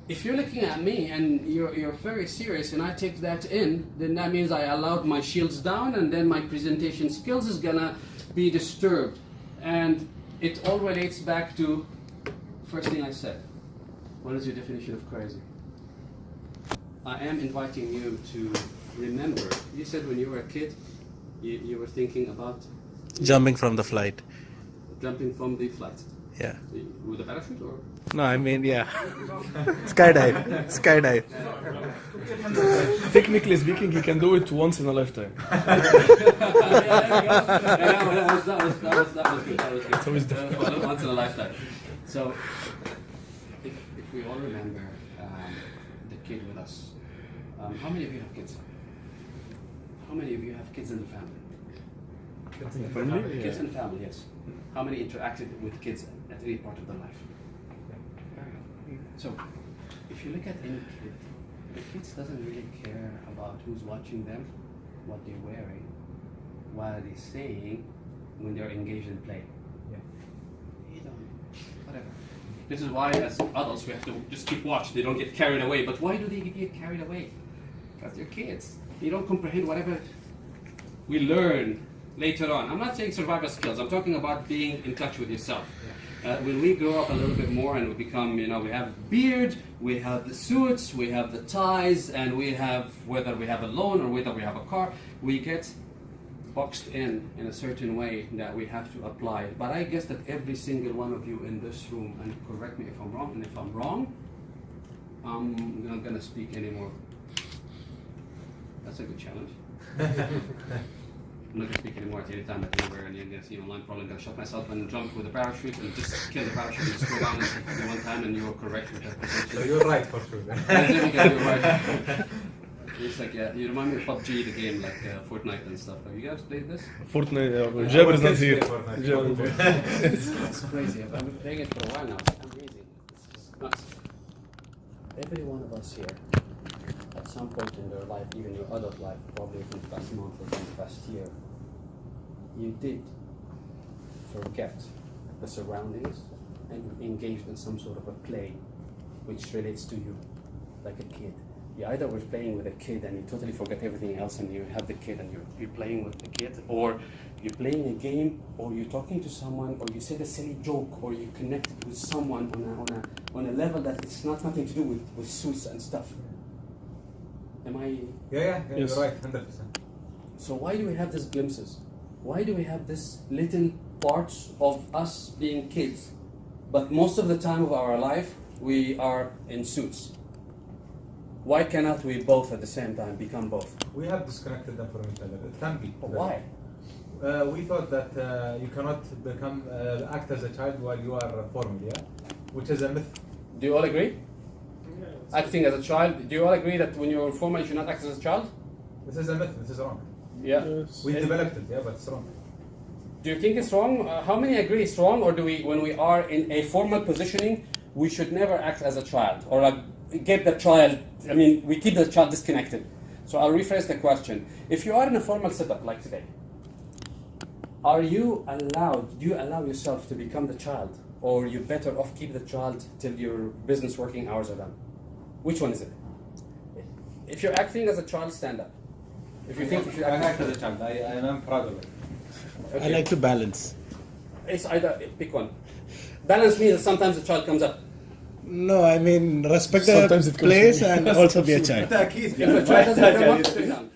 if you're looking at me and you're very serious and I take that in, then that means I allowed my shields down, and then my presentation skills is gonna be disturbed. And it all relates back to first thing I said. What is your definition of crazy? I am inviting you to remember. You said when you were a kid, you were thinking about Jumping from the flight. jumping from the flight. Yeah. With a parachute or? No, I mean, yeah. Skydive. Skydive. Technically speaking, he can do it once in a lifetime. That was good. It's always different. Once in a lifetime. So, if we all remember the kid with us, how many of you have kids? How many of you have kids in the family? Kids in the family? Kids in the family, yes. How many interacted with kids at any part of their life? So, if you look at any kid, the kids doesn't really care about who's watching them, what they're wearing, what are they saying when they're engaged in play. You don't, whatever. This is why as adults we have to just keep watch. They don't get carried away. But why do they get carried away? Because they're kids. They don't comprehend whatever we learn later on. I'm not saying survival skills. I'm talking about being in touch with yourself. When we grow up a little bit more and we become, we have a beard, we have the suits, we have the ties, and we have, whether we have a loan or whether we have a car, we get boxed in a certain way that we have to apply. But I guess that every single one of you in this room, and correct me if I'm wrong, and if I'm wrong, I'm not going to speak anymore. That's a good challenge. I'm not going to speak anymore at any time at anywhere, and you're going to see online. Probably going to shut myself and jump with a parachute and just kill the parachute and just go down and take it one time, and you were correct with that percentage. So you're right for sure. You're right. It's like, you remind me of PUBG, the game, like Fortnite and stuff. Have you guys played this? Fortnite, Jabber is not here. It's crazy. I've been playing it for a while now. It's amazing. It's just nuts. Every one of us here, at some point in their life, even your adult life, probably in the past month or in the past year, you did forget the surroundings and you engaged in some sort of a play which relates to you, like a kid. You either were playing with a kid and you totally forget everything else and you have the kid and you're playing with the kid, or you're playing a game, or you're talking to someone, or you said a silly joke, or you connected with someone on a level that it's nothing to do with suits and stuff. Am I? Yeah, Yes. you're right, 100%. So why do we have these glimpses? Why do we have this little parts of us being kids, but most of the time of our life we are in suits? Why cannot we both at the same time become both? We have disconnected them from each other. It can be. Why? We thought that you cannot become act as a child while you are formal, yeah? Which is a myth. Do you all agree? Acting as a child, do you all agree that when you're formal you should not act as a child? This is a myth, this is wrong. Yeah. Yes. We developed it, yeah, but it's wrong. Do you think it's wrong? How many agree it's wrong, or do we, when we are in a formal positioning, we should never act as a child, or like get the child? I mean, we keep the child disconnected. So I'll rephrase the question: if you are in a formal setup like today, are you allowed? Do you allow yourself to become the child, or you better off keep the child till your business working hours are done? Which one is it? If you're acting as a child, stand up. If you think you should act as a child, I am proud of it. okay. I like to balance. It's either pick one. Balance means that sometimes the child comes up. No, I mean respect Sometimes the it comes place from me. and also be a child. If the child doesn't come up, sit down.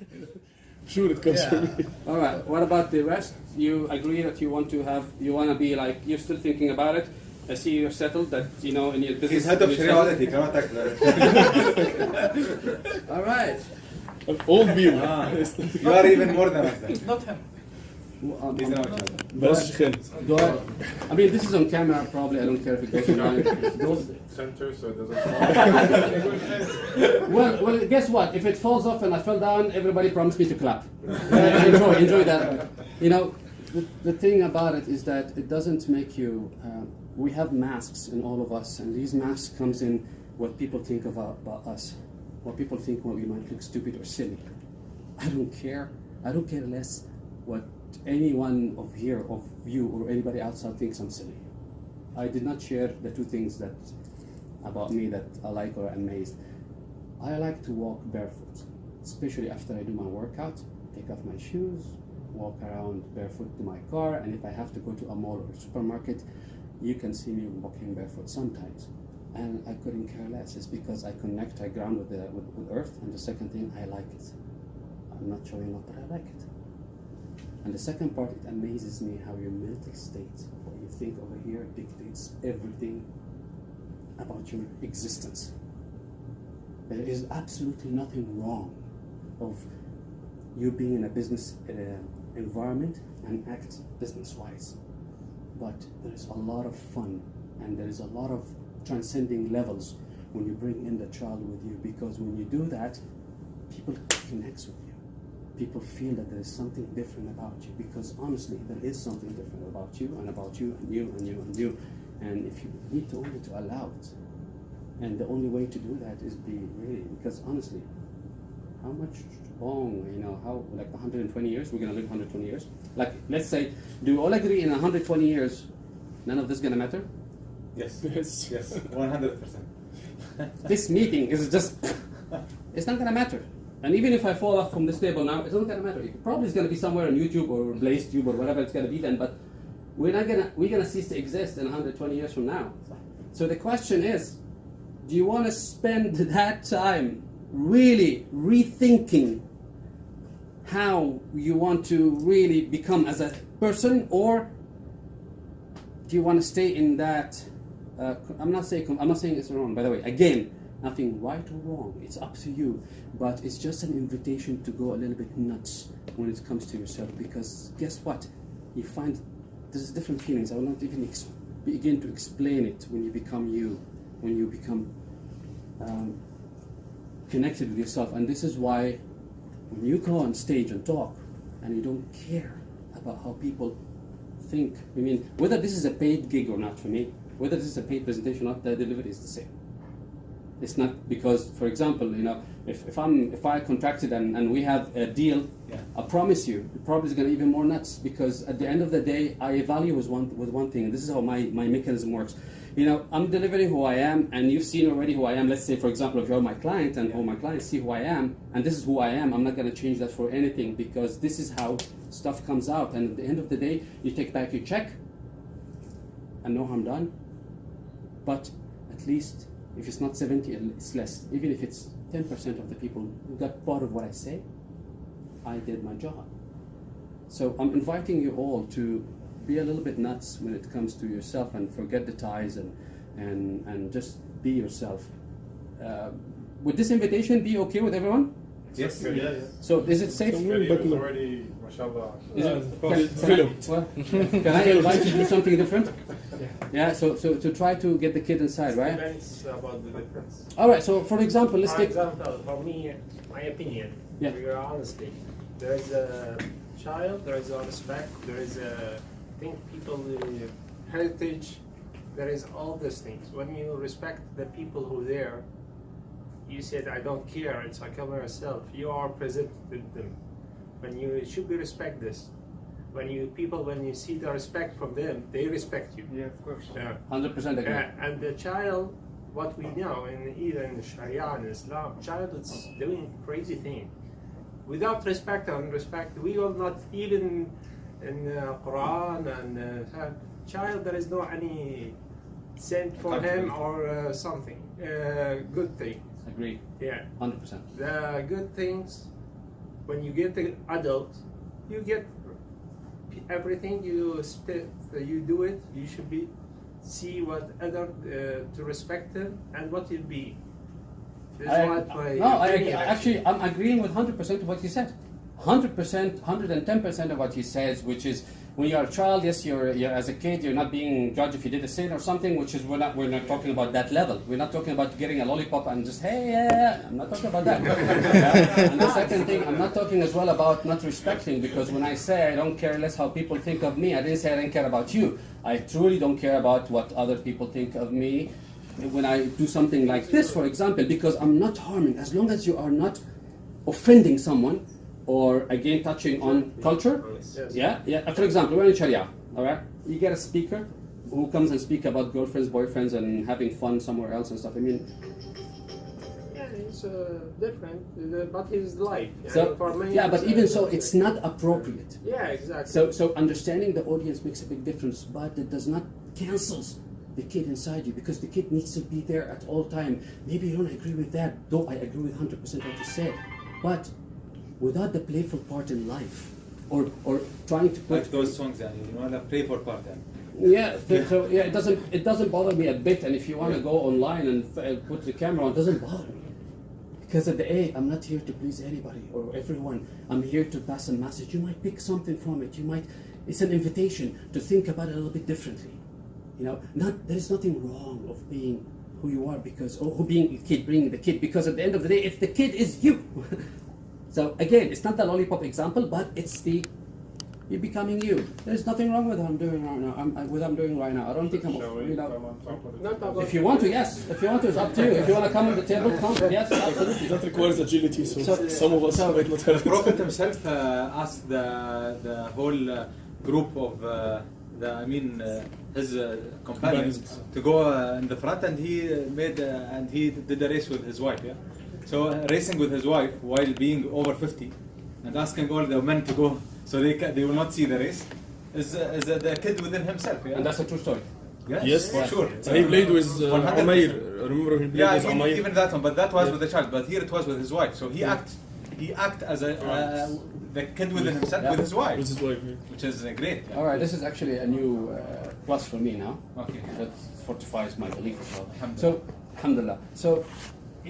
Sure, it comes from me. All right. What about the rest? You agree that you want to be like, you're still thinking about it. I see you're settled. That in your business. He's head of Sharia audit, he cannot act like All right. An old beer. You are even more than that. Not him. He's not a child. بلاش خالد. I mean, this is on camera. Probably I don't care if it goes around. It goes. Center, so it doesn't fall. Well, guess what? If it falls off and I fell down, everybody promised me to clap. Enjoy that. The thing about it is that it doesn't make you. We have masks in all of us, and these masks comes in what people think about us, what people think we might look stupid or silly. I don't care. I don't care less what anyone of you or anybody outside thinks I'm silly. I did not share the two things that about me that I like or amazed. I like to walk barefoot, especially after I do my workout. Take off my shoes, walk around barefoot to my car, and if I have to go to a mall or a supermarket, you can see me walking barefoot sometimes. And I couldn't care less. It's because I ground with earth, and the second thing, I like it. I'm not showing up, but I like it. And the second part, it amazes me how your mental state, what you think over here, dictates everything about your existence. There is absolutely nothing wrong of you being in a business environment and act business-wise. But there is a lot of fun and there is a lot of transcending levels when you bring in the child with you, because when you do that, people connect with you. People feel that there is something different about you, because honestly, there is something different about you and about you and you and you and you. And if you need to only to allow it, and the only way to do that is be really, because honestly, how much long, how, like 120 years, we're gonna live 120 years? Like, let's say, do we all agree in 120 years, none of this gonna matter? Yes. Yes. Yes. 100%. This meeting is just, it's not gonna matter. And even if I fall off from this table now, it's not gonna matter. It probably is gonna be somewhere on YouTube or BlazeTube or whatever it's gonna be then, but we're gonna cease to exist in 120 years from now. So the question is, do you want to spend that time really rethinking how you want to really become as a person, or do you want to stay in that? I'm not saying it's wrong. By the way, again, nothing right or wrong. It's up to you, but it's just an invitation to go a little bit nuts when it comes to yourself. Because guess what? You find there's different feelings. I will not even begin to explain it when you become you, when you become connected with yourself. And this is why when you go on stage and talk and you don't care about how people think, I mean, whether this is a paid gig or not for me, whether this is a paid presentation or not, the delivery is the same. It's not because, for example, if I contracted and we have a deal, Yeah. I promise you, it probably is going to be even more nuts, because at the end of the day, I value with one thing, and this is how my mechanism works. I'm delivering who I am, and you've seen already who I am. Let's say, for example, if you're my client and all my clients see who I am, and this is who I am, I'm not going to change that for anything, because this is how stuff comes out. And at the end of the day, you take back your check, and no harm done. But at least, if it's not 70, it's less. Even if it's 10% of the people who got part of what I say, I did my job. So I'm inviting you all to be a little bit nuts when it comes to yourself, and forget the ties and just be yourself. Would this invitation be okay with everyone? Yes. Yeah. So is it safe? Video is already, mashallah. Is it, Filmed. can I invite you to do something different? Yeah, so to try to get the kid inside, right? Depends about the difference. All right, so for example, let's For take... example, for me, my opinion, Yeah. very honestly, there is a child, there is a respect, there is a, I think people, heritage, there is all these things. When you respect the people who are there, you said, I don't care, it's I cover myself. You are present with them. When you should be respect this. When you see the respect from them, they respect you. Yeah, of course. Yeah. 100% agree. And the child, what we know, even in Sharia and Islam, child is doing crazy thing. Without respect and respect, we will not even in Quran and child, there is no any sent for him or something. Good thing. Agree. Yeah. 100%. The good things, when you get the adult, you get everything you do it. You should be see what other to respect them and what it be. This is what my opinion, Actually, I'm agreeing with 100% of what you said. 100%, 110% of what he says, which is when you're a child, yes, you're as a kid, you're not being judged if you did a sin or something, which is we're not talking about that level. We're not talking about getting a lollipop and just I'm not talking about that. And the second thing, I'm not talking as well about not respecting, because when I say I don't care less how people think of me, I didn't say I didn't care about you. I truly don't care about what other people think of me when I do something like this, for example, because I'm not harming, as long as you are not offending someone, or again touching on culture. Yes. Yeah. For example, we're in Sharia, all right? You get a speaker, who comes and speak about girlfriends, boyfriends, and having fun somewhere else and stuff. I mean, Yeah, it's different, but it's life. so For me, yeah, it's, but even so, it's not appropriate. Yeah, exactly. So understanding the audience makes a big difference, but it does not cancels the kid inside you, because the kid needs to be there at all time. Maybe you don't agree with that, though I agree with 100% what you said, but without the playful part in life, or trying to put Like those songs, and you know, the play for part. yeah, so yeah, it doesn't bother me a bit. And if you want to go online and put the camera on, it doesn't bother me, because at the end, I'm not here to please anybody or everyone. I'm here to pass a message. You might pick something from it. It's an invitation to think about it a little bit differently. You know, there is nothing wrong of being who you are, because who being a kid, bringing the kid, because at the end of the day, if the kid is you. So again, it's not the lollipop example, but it's you're becoming you. There's nothing wrong with what I'm doing right now. What I'm doing right now. I don't think I'm, Shall we you come know. on top of it? Not about If you want to, yes. If you want to, it's up to you. If you want to come on the table, come. Yes, absolutely. That requires agility, so, So- some of us so- might not have it. Prophet himself asked the whole group of his companions to go in the front, and he did a race with his wife. Yeah, so racing with his wife while being over 50, and asking all the men to go so they will not see the race is the kid within himself. Yeah, And that's a true story. Yes. for sure. And he played with 100%. Umair. Remember he played Yeah, with Umair? even that one, but that was Yeah. with the child. But here it was with his wife. So he act as the kid within himself Yeah. with his wife, With his wife. Yeah. which is great. Yeah. All right, this is actually a new plus for me now. Okay. That fortifies my belief as well. Alhamdulillah. So, alhamdulillah. So,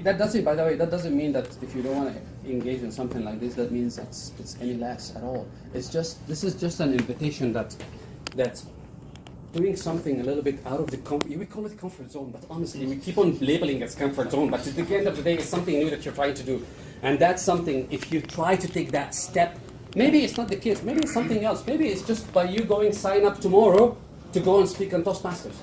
that doesn't, by the way, that doesn't mean that if you don't want to engage in something like this, that means it's any less at all. This is just an invitation that doing something a little bit out of the we call it comfort zone, but honestly, we keep on labeling it as comfort zone, but at the end of the day, it's something new that you're trying to do. And that's something, if you try to take that step, maybe it's not the kids, maybe it's something else. Maybe it's just by you going sign up tomorrow to go and speak on Toastmasters.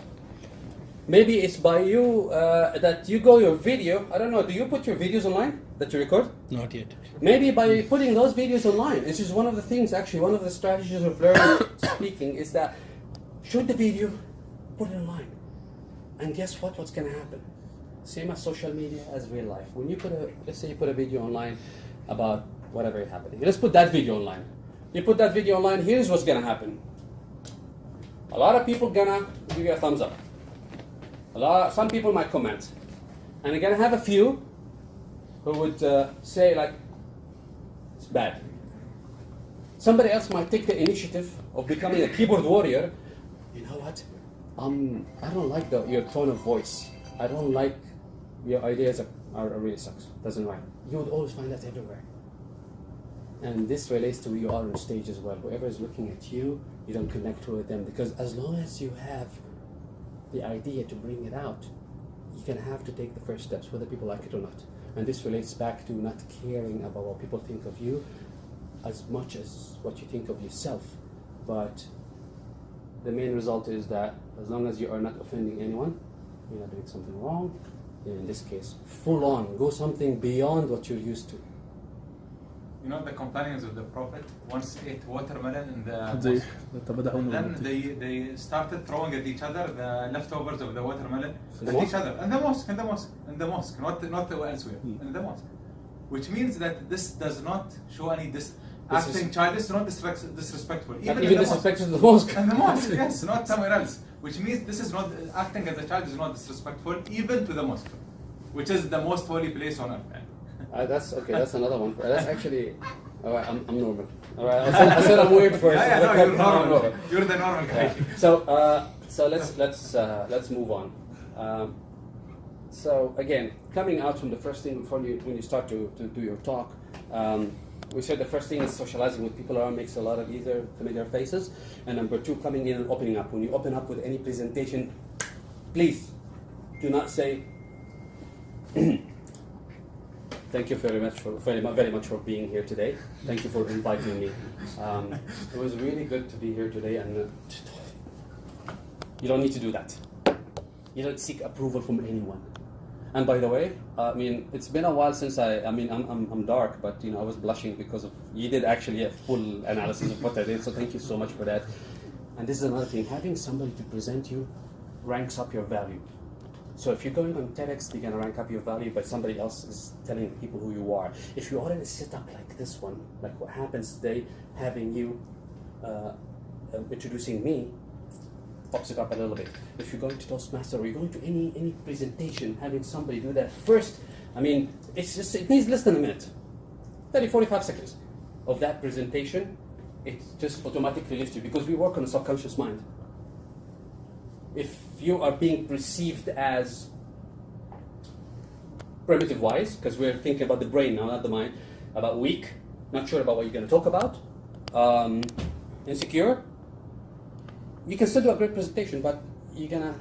Maybe it's by you that you go your video. I don't know. Do you put your videos online that you record? Not yet. Maybe by putting those videos online. This is one of the things. Actually, one of the strategies of learning speaking is that shoot the video, put it online, and guess what? What's going to happen? Same as social media as real life. When you let's say you put a video online about whatever is happening. Let's put that video online. You put that video online. Here's what's going to happen. A lot of people gonna give you a thumbs up. Some people might comment, and you're gonna have a few who would say like, it's bad. Somebody else might take the initiative of becoming a keyboard warrior. You know what? I don't like your tone of voice. I don't like your ideas are really sucks. Doesn't work. You would always find that everywhere. And this relates to who you are on stage as well. Whoever is looking at you, you don't connect with them, because as long as you have the idea to bring it out, you're gonna have to take the first steps, whether people like it or not. And this relates back to not caring about what people think of you as much as what you think of yourself. But the main result is that as long as you are not offending anyone, you're not doing something wrong. And in this case, full on, go something beyond what you're used to. You know, the companions of the Prophet once ate watermelon in the زي mosque. Then they started throwing at each other the leftovers of the watermelon In the at each mosque? other. In the mosque, not elsewhere. In the mosque. Which means that this does not show any acting child. This is not disrespectful. Not in even the disrespect to the mosque. In the mosque, yes, not somewhere else. Which means this is not acting as a child is not disrespectful even to the mosque, which is the most holy place on earth. That's okay. That's another one. That's actually. All right, I'm normal. All right, I said I'm weird first. No, you're I'm normal. You're the normal guy. Yeah. So let's move on. So again, coming out from the first thing before when you start to do your talk, we said the first thing is socializing with people around makes a lot of either familiar faces, and number two, coming in and opening up. When you open up with any presentation, please do not say. Thank you very much for being here today. Thank you for inviting me. It was really good to be here today, and you don't need to do that. You don't seek approval from anyone. And by the way, I mean, it's been a while since I'm dark, but you know, I was blushing because you did actually a full analysis of what I did. So thank you so much for that. And this is another thing, having somebody to present you ranks up your value. So if you're going on TEDx, you're going to rank up your value, but somebody else is telling people who you are. If you are in a setup like this one, like what happens today, having you introducing me, pops it up a little bit. If you're going to Toastmaster or you're going to any presentation, having somebody do that first, I mean, it needs less than a minute, 30, 45 seconds of that presentation, it just automatically lifts you because we work on a subconscious mind. If you are being perceived as primitive wise, because we're thinking about the brain now, not the mind, about weak, not sure about what you're going to talk about, insecure, you can still do a great presentation, but you're going to,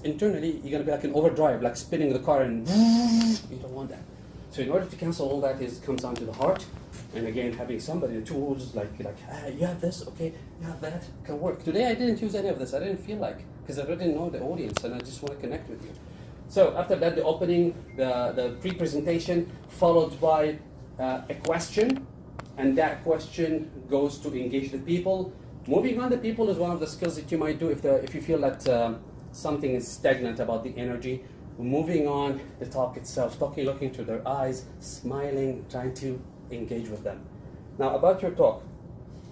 internally, you're going to be like an overdrive, like spinning the car and you don't want that. So in order to cancel all that, comes down to the heart. And again, having somebody, the tools, like you have this, okay, you have that, can work. Today I didn't use any of this. I didn't feel like, because I didn't know the audience and I just want to connect with you. So after that, the opening, the pre-presentation, followed by a question, and that question goes to engage the people. Moving on the people is one of the skills that you might do if you feel that something is stagnant about the energy. Moving on the talk itself, looking into their eyes, smiling, trying to engage with them. Now about your talk,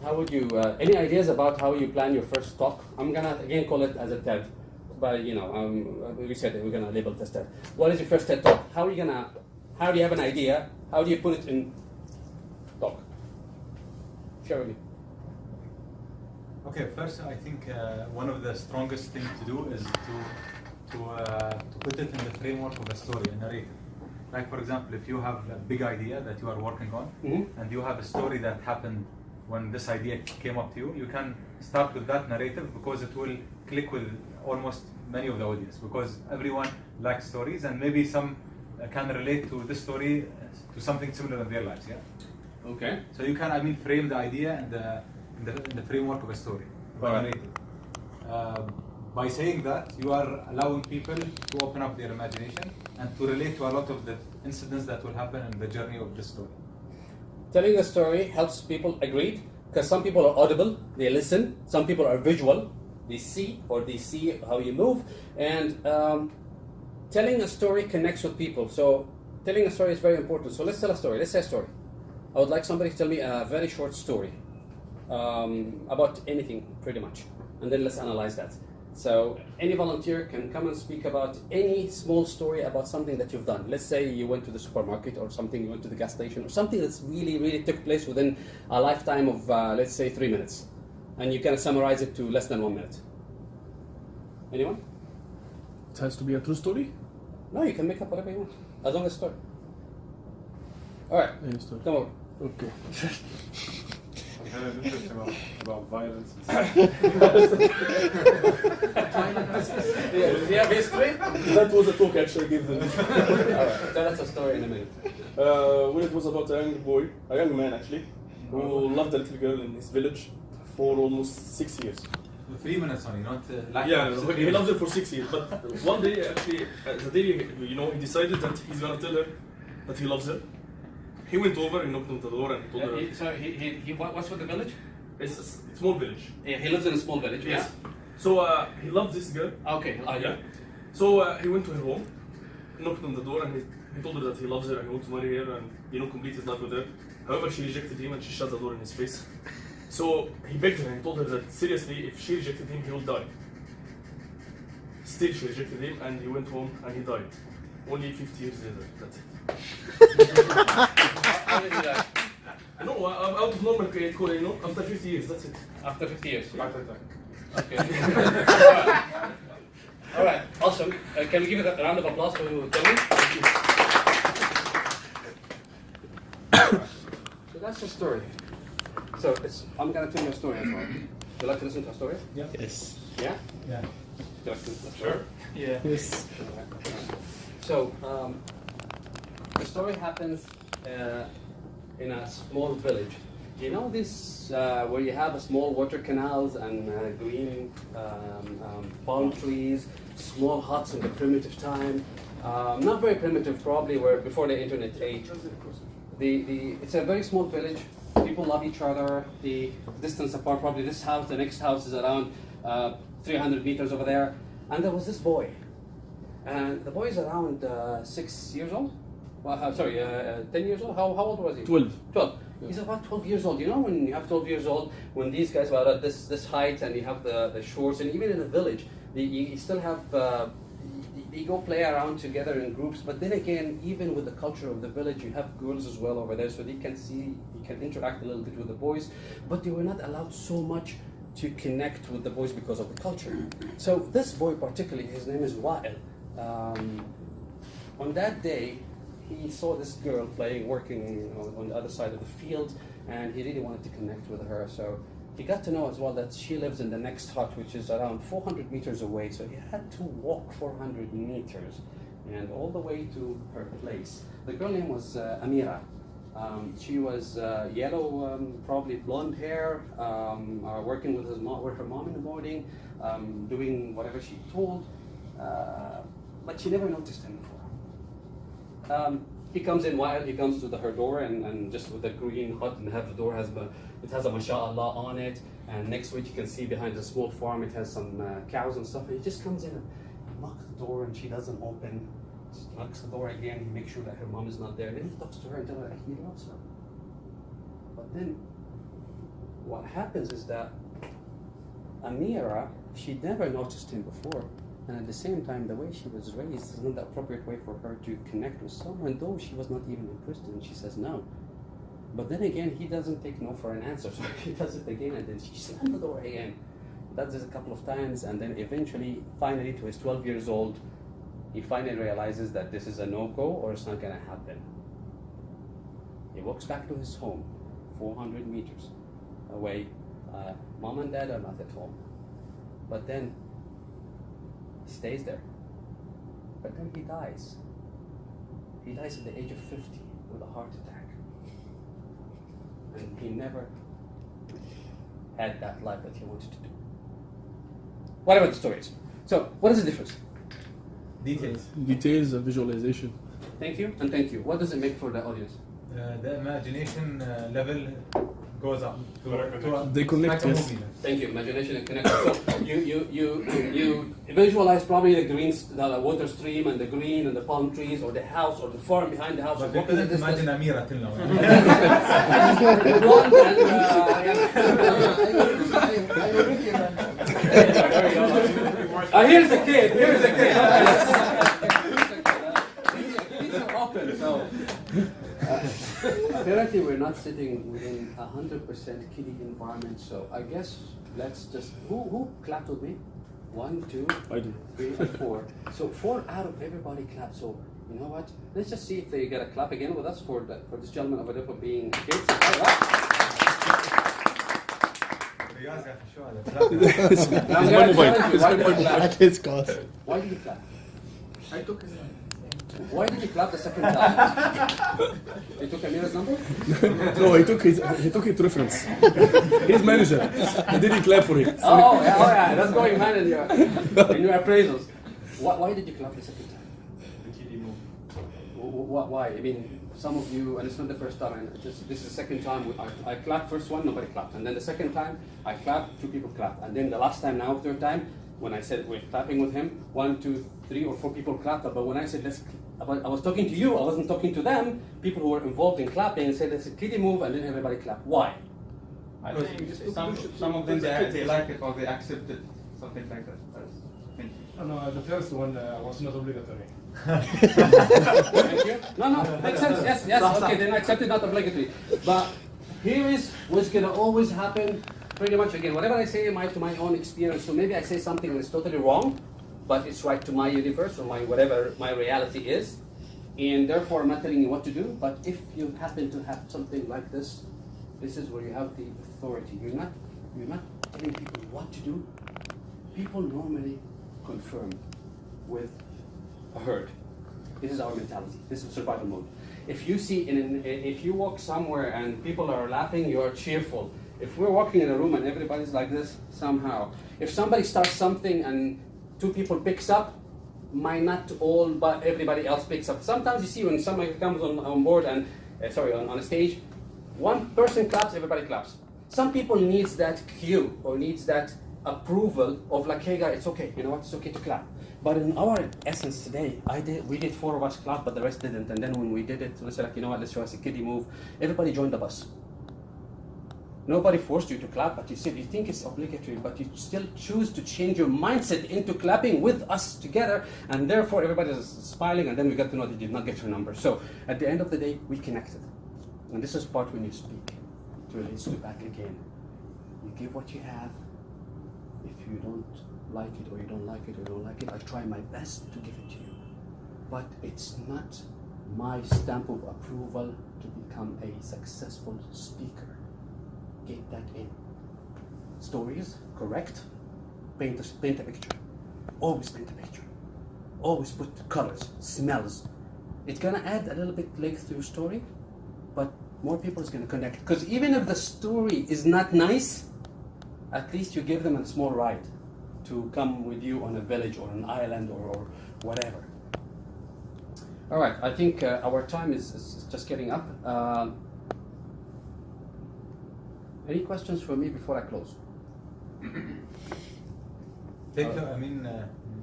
how would you, any ideas about how you plan your first talk? I'm gonna again call it as a TED, but we said that we're gonna label this TED. What is your first TED talk? How do you have an idea? How do you put it in talk? Share with me. Okay, first I think one of the strongest things to do is to put it in the framework of a story, a narrative. Like for example, if you have a big idea that you are working on, and you have a story that happened when this idea came up to you, you can start with that narrative because it will click with almost many of the audience, because everyone likes stories and maybe some can relate to this story to something similar in their lives, yeah? Okay. So you can, frame the idea in the framework of a story, by narrative. By saying that, you are allowing people to open up their imagination and to relate to a lot of the incidents that will happen in the journey of the story. Telling a story helps people, agreed, because some people are audible, they listen. Some people are visual, they see how you move. And telling a story connects with people. So telling a story is very important. So let's tell a story. Let's say a story. I would like somebody to tell me a very short story about anything, pretty much. And then let's analyze that. So any volunteer can come and speak about any small story about something that you've done. Let's say you went to the supermarket or something, you went to the gas station or something that's really, really took place within a lifetime of, let's say, 3 minutes. And you can summarize it to less than 1 minute. Anyone? It has to be a true story? No, you can make up whatever you want, as long as story. All right, Any story. come over. Okay. I had an interest about violence. Do you have history? That was a talk I actually gave them. All right, tell us a story in a minute. When it was about a young man actually, who loved a little girl in his village for almost 6 years. 3 minutes only, not He loved her for 6 years, but one day actually, the day he decided that he's gonna tell her that he loves her. He went over and knocked on the door and he told her. So what's with the village? It's a small village. Yeah, he lives in a small village. Yes. Yeah. So he loved this girl. Okay. Yeah. So he went to her home, knocked on the door, and he told her that he loves her and he wants to marry her and complete his life with her. However, she rejected him and she shut the door in his face. So he begged her and he told her that seriously, if she rejected him, he will die. Still, she rejected him and he went home and he died. Only 50 years later. That's it. How did he die? No, out of normal after 50 years, that's it. After 50 years. Heart attack. Okay. All right. Awesome. Can we give it a round of applause for Kevin? Thank you. So that's the story. So I'm gonna tell you a story as well. Would you like to listen to a story? Yeah. Yes. Yeah? Yeah. Would you like to listen to a story? Sure. Yeah. Yes. So the story happens in a small village. You know this where you have a small water canals and green palm trees, small huts in the primitive time. Not very primitive, probably where before the internet age. it's a very small village. People love each other. The distance apart, probably this house, the next house is around 300 meters over there. And there was this boy. And the boy is around 6 years old. Well, 10 years old. How old was he? 12. 12. He's about 12 years old. You know, when you have 12 years old, when these guys were at this height and you have the shorts, and even in a village, you still have, they go play around together in groups. But then again, even with the culture of the village, you have girls as well over there, so they can see, you can interact a little bit with the boys. But they were not allowed so much to connect with the boys because of the culture. So this boy particularly, his name is Wa'il. On that day, he saw this girl working on the other side of the field, and he really wanted to connect with her. So he got to know as well that she lives in the next hut, which is around 400 meters away. So he had to walk 400 meters and all the way to her place. The girl name was Amira. She was yellow, probably blonde hair, working with her mom in the morning, doing whatever she told, but she never noticed him before. He comes in while he comes to her door, and just with the green hut, and the door has a mashallah on it, and next week you can see behind the small farm it has some cows and stuff, and he just comes in and knocks the door, and she doesn't open. Just knocks the door again. He makes sure that her mom is not there. And then he talks to her and tells her he loves her. But then what happens is that Amira, she never noticed him before. And at the same time, the way she was raised is not the appropriate way for her to connect with someone, though she was not even a Christian. She says no. But then again, he doesn't take no for an answer. So he does it again, and then she slams the door again. Does this a couple of times, and then eventually, finally, to his 12 years old, he finally realizes that this is a no-go or it's not going to happen. He walks back to his home, 400 meters away. Mom and dad are not at home. But then he stays there. But then he dies. He dies at the age of 50 with a heart attack. And he never had that life that he wanted to do. Whatever the story is. So, what is the difference? Details and visualization. Thank you, and thank you. What does it make for the audience? The imagination level goes up. They connect, like a yes. movie. Thank you, imagination and connection. So you visualize probably the water stream and the green and the palm trees or the house or the farm behind the house. But they couldn't imagine Amira till now. Here's the kid. These are open. So apparently we're not sitting within 100% kiddie environment. So I guess let's just who clapped with me? 1, 2, I do. 3, and 4. So 4 out of everybody clapped. So you know what? Let's just see if they get a clap again with us for this gentleman over there for being kids. All right. At his cost. Why did you clap? I took his Why did you clap the second time? You took Amira's number? No, he took it to reference. He's manager. He didn't clap for him. Oh yeah, that's going man in your appraisals. Why did you clap the second time? Why? I mean, some of you, and it's not the first time, and this is the second time I clapped. First one, nobody clapped, and then the second time I clapped, 2 people clapped, and then the last time, now third time, when I said we're clapping with him, 1, 2, 3 or 4 people clapped. But when I said I was talking to you, I wasn't talking to them. People who were involved in clapping and said it's a kiddie move, and then everybody clapped. Why? I think some of them they like it or they accept it, something like that. No, the first one was not obligatory. Thank you. No, makes sense. Yes. Okay, then accept it, not obligatory. But here is what's gonna always happen. Pretty much again, whatever I say to my own experience. So maybe I say something that's totally wrong, but it's right to my universe or whatever my reality is, and therefore I'm not telling you what to do. But if you happen to have something like this, this is where you have the authority. You're not telling people what to do. People normally confirm with a herd. This is our mentality. This is survival mode. If you see if you walk somewhere and people are laughing, you are cheerful. If we're walking in a room and everybody's like this, somehow. If somebody starts something and 2 people picks up, might not all, but everybody else picks up. Sometimes you see when somebody comes on board and on a stage, one person claps, everybody claps. Some people needs that cue or needs that approval of like, hey guys, it's okay, you know what, it's okay to clap. But in our essence today, we did 4 of us clap, but the rest didn't. And then when we did it, we said like, you know what, let's show us a kiddie move. Everybody joined the bus. Nobody forced you to clap, but you said you think it's obligatory, but you still choose to change your mindset into clapping with us together, and therefore everybody is smiling, and then we got to know that you did not get your number. So at the end of the day, we connected. And this is part when you speak. It relates to back again. You give what you have. If you don't like it, or you don't like it, or you don't like it, I try my best to give it to you. But it's not my stamp of approval to become a successful speaker. Get that in. Stories, correct. Paint a picture. Always paint a picture. Always put colors, smells. It's gonna add a little bit length to your story, but more people is gonna connect. Because even if the story is not nice, at least you give them a small ride to come with you on a village or an island or whatever. All right, I think our time is just getting up. Any questions for me before I close? Thank you. I mean,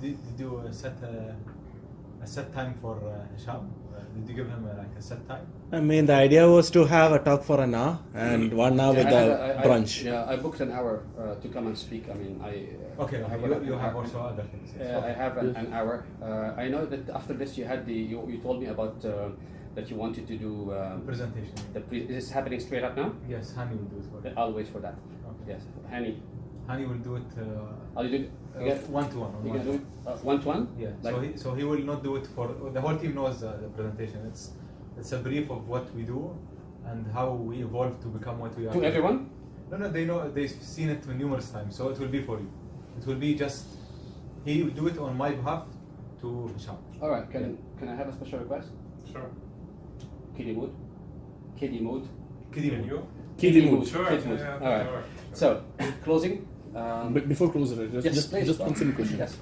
did you set a set time for Hisham? Did you give him like a set time? I mean, the idea was to have a talk for an hour and 1 hour with the brunch. I booked an hour to come and speak. I mean, Okay, you have also other things. Yes. I have an hour. I know that after this you told me about that you wanted to do presentation. Is this happening straight up now? Yes, Hani will do it for you. I'll wait for that. Okay. Yes, Hani will do it. I'll do it one-to-one. You can do it one-to-one? Yeah. Like, so he will not do it for the whole team knows the presentation. It's a brief of what we do and how we evolve to become what we are. to everyone? No, they know. They've seen it numerous times. So it will be for you. It will be just he will do it on my behalf to Hisham. All right. Can I have a special request? Sure. Kiddie mood. Kiddie Can mood. you? Kiddie mood. Sure. Kiddie mood. Yeah, All right. sure. So closing. But before closing, just please. one simple question. Yes.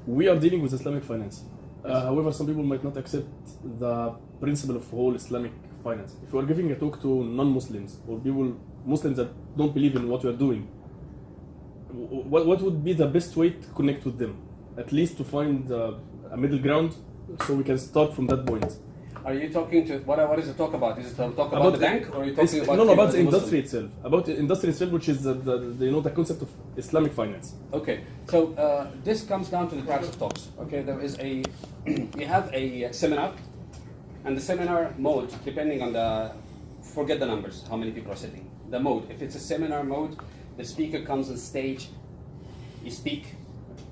We are dealing with Islamic finance. However, some people might not accept the principle of whole Islamic finance. If you are giving a talk to non-Muslims or Muslims that don't believe in what you are doing, what would be the best way to connect with them? At least to find a middle ground, so we can start from that point. Are you talking to what is the talk about? Is it the talk about the bank, or are you talking about about the Muslim? industry itself? About the industry itself, which is the concept of Islamic finance. Okay, so this comes down to the types of talks. Okay, there is you have a seminar, and the seminar mode, depending on forget the numbers, how many people are sitting. The mode, if it's a seminar mode, the speaker comes on stage, you speak,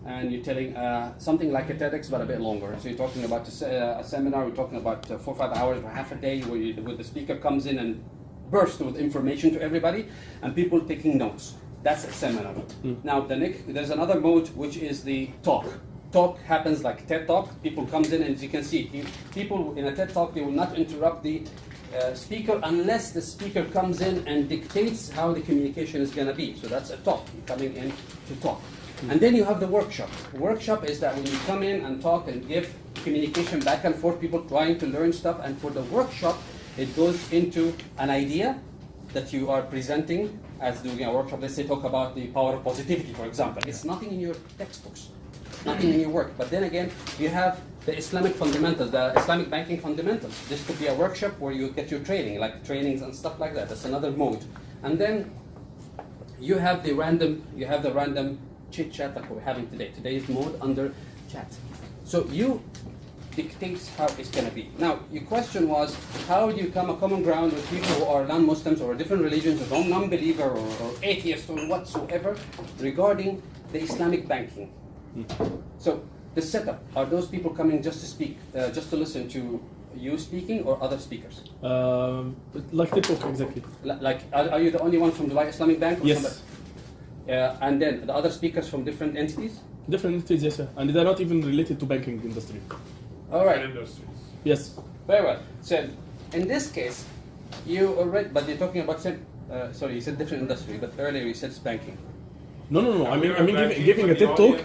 and you're telling something like a TEDx, but a bit longer. So you're talking about a seminar, we're talking about 4 or 5 hours or half a day, where the speaker comes in and bursts with information to everybody, and people taking notes. That's a seminar. Now, there's another mode, which is the talk. Talk happens like TED Talk. People comes in, and as you can see, people in a TED Talk, they will not interrupt the speaker unless the speaker comes in and dictates how the communication is going to be. So that's a talk. You're coming in to talk. And then you have the workshop. Workshop is that when you come in and talk and give communication back and forth, people trying to learn stuff. And for the workshop, it goes into an idea that you are presenting as doing a workshop. Let's say talk about the power of positivity, for example. It's nothing in your textbooks, nothing in your work. But then again, you have the Islamic fundamentals, the Islamic banking fundamentals. This could be a workshop where you get your training, like trainings and stuff like that. That's another mode. And then you have the random chit chat like we're having today. Today's mode under chat. So you dictates how it's going to be. Now, your question was, how do you come a common ground with people who are non-Muslims or different religions or non-believer or atheist or whatsoever regarding the Islamic banking? So the setup, are those people coming just to speak, just to listen to you speaking or other speakers? Like TikTok, exactly. Are you the only one from Dubai Islamic Bank? Or Yes. somebody? And then the other speakers from different entities? Different entities, yes, sir. And they're not even related to banking industry. All right. Industries. Yes. Very well. So in this case, you already, but you're talking about, sorry, you said different industry, but earlier you said banking. No. I mean giving a TED talk.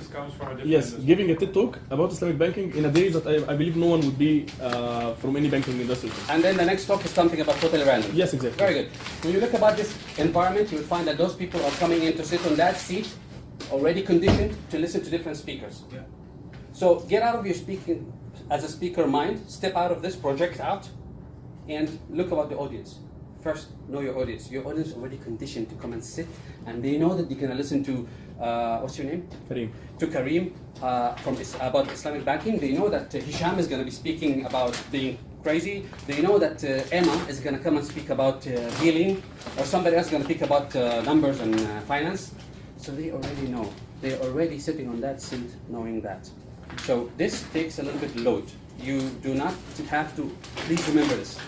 Yes, giving a TED talk about Islamic banking in a day that I believe no one would be from any banking industry. And then the next talk is something about totally random. Yes, exactly. Very good. When you look about this environment, you will find that those people are coming in to sit on that seat, already conditioned to listen to different speakers. Yeah. So get out of your speaking as a speaker mind, step out of this, project out, and look about the audience. First, know your audience. Your audience is already conditioned to come and sit, and they know that they're going to listen to, what's your name? Kareem. To Kareem about Islamic banking. They know that Hisham is going to be speaking about being crazy. They know that Emma is going to come and speak about healing, or somebody else is going to speak about numbers and finance. So they already know. They're already sitting on that seat knowing that. So this takes a little bit load. You do not have to, please remember this.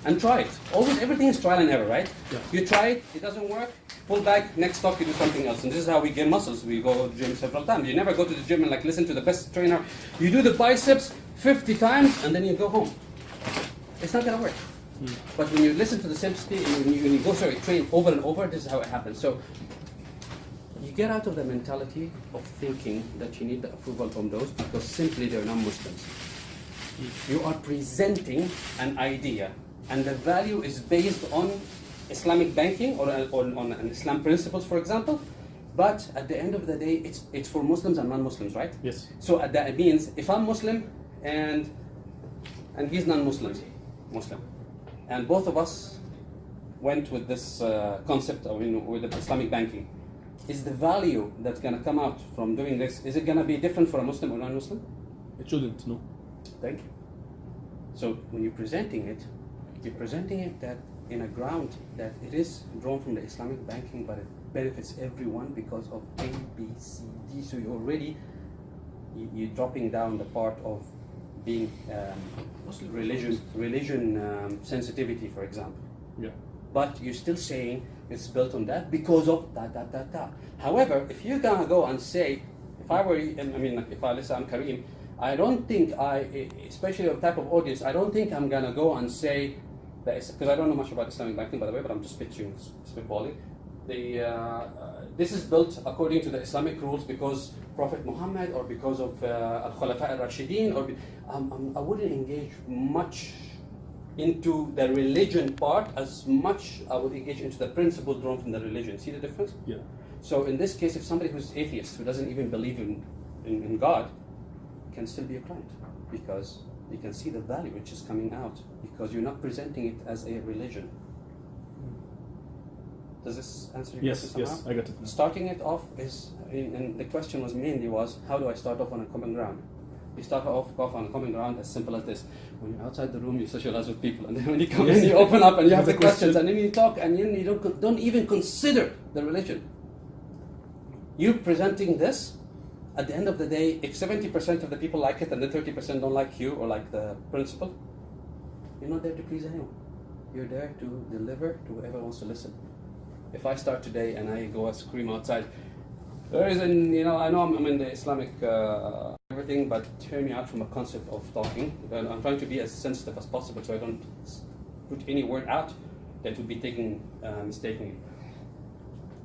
And try it. Always, everything is trial and error, right? Yeah. You try it doesn't work, pull back, next talk you do something else. And this is how we gain muscles. We go to the gym several times. You never go to the gym and listen to the best trainer. You do the biceps 50 times and then you go home. It's not gonna work. But when you listen to the same speed, when you go train over and over, this is how it happens. So you get out of the mentality of thinking that you need the approval from those because simply they're non-Muslims. You are presenting an idea, and the value is based on Islamic banking or on an Islam principles, for example. But at the end of the day, it's for Muslims and non-Muslims, right? Yes. So that means if I'm Muslim and he's non-Muslim, and both of us went with this concept of with the Islamic banking, is the value that's going to come out from doing this, is it going to be different for a Muslim or non-Muslim? It shouldn't, no. Thank you. So when you're presenting it that in a ground that it is drawn from the Islamic banking, but it benefits everyone because of A, B, C, D. So you're dropping down the part of being religion sensitivity, for example. Yeah. But you're still saying it's built on that because of that. However, if you're gonna go and say, if I were, if I listen, I'm Kareem, I don't think especially the type of audience, I don't think I'm gonna go and say that, because I don't know much about Islamic banking, by the way, but I'm just spitballing. This is built according to the Islamic rules because Prophet Muhammad, or because of Al-Khulafa al-Rashidin, or I wouldn't engage much into the religion part as much I would engage into the principle drawn from the religion. See the difference? Yeah. So in this case, if somebody who's atheist, who doesn't even believe in God, can still be a client, because you can see the value which is coming out, because you're not presenting it as a religion. Does this answer your question somehow? Yes, I got it. Starting it off is, and the question was mainly how do I start off on a common ground? You start off on a common ground as simple as this. When you're outside the room, you socialize with people, and then when you come in, you open up and you have the questions, and then you talk, and you don't even consider the religion. You presenting this, at the end of the day, if 70% of the people like it and then 30% don't like you or like the principle, you're not there to please anyone. You're there to deliver to whoever wants to listen. If I start today and I go and scream outside, there is I know I'm in the Islamic everything, but hear me out from a concept of talking. I'm trying to be as sensitive as possible so I don't put any word out that would be taken mistakenly.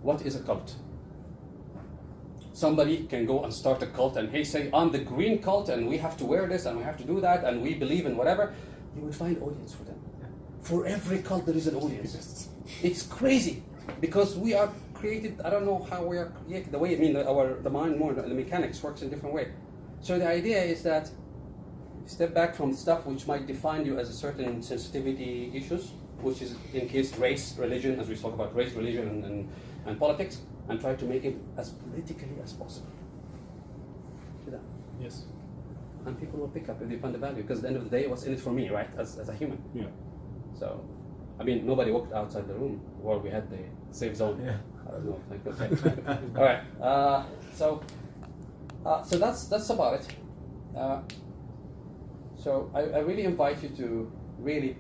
What is a cult? Somebody can go and start a cult and say, I'm the green cult and we have to wear this and we have to do that and we believe in whatever. You will find audience for them. For every cult there is an audience. It's crazy because we are created, I don't know how we are created, the way, the mind more, the mechanics works in a different way. So the idea is that you step back from stuff which might define you as a certain sensitivity issues, which is in case race, religion, as we talk about race, religion and politics, and try to make it as politically as possible. See that? Yes. And people will pick up if they find the value, because at the end of the day, what's in it for me, right? As a human. Yeah. So, nobody walked outside the room where we had the safe zone. Yeah. I don't know. Okay. All right. So that's about it. So I really invite you to really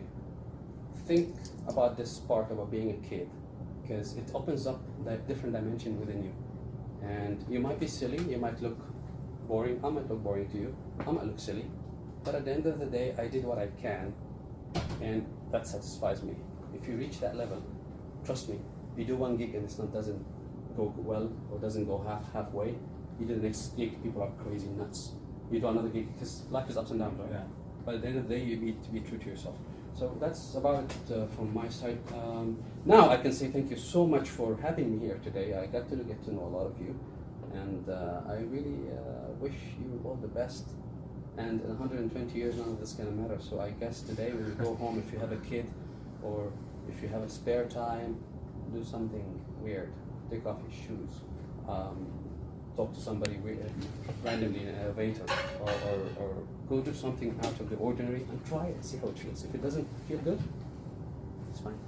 think about this part about being a kid, because it opens up that different dimension within you. And you might be silly, you might look boring, I might look boring to you, I might look silly, but at the end of the day, I did what I can, and that satisfies me. If you reach that level, trust me, you do 1 gig and it doesn't go well or doesn't go halfway, you do the next gig, people are crazy nuts. You do another gig because life is ups and downs, right? Yeah. But at the end of the day, you need to be true to yourself. So that's about it from my side. Now I can say thank you so much for having me here today. I got to get to know a lot of you, and I really wish you all the best. And in 120 years, none of this is going to matter. So I guess today when you go home, if you have a kid or if you have a spare time, do something weird. Take off your shoes. Talk to somebody randomly in an elevator, or go do something out of the ordinary and try it, see how it feels. If it doesn't feel good, it's fine.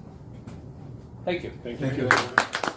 Thank you. Thank you.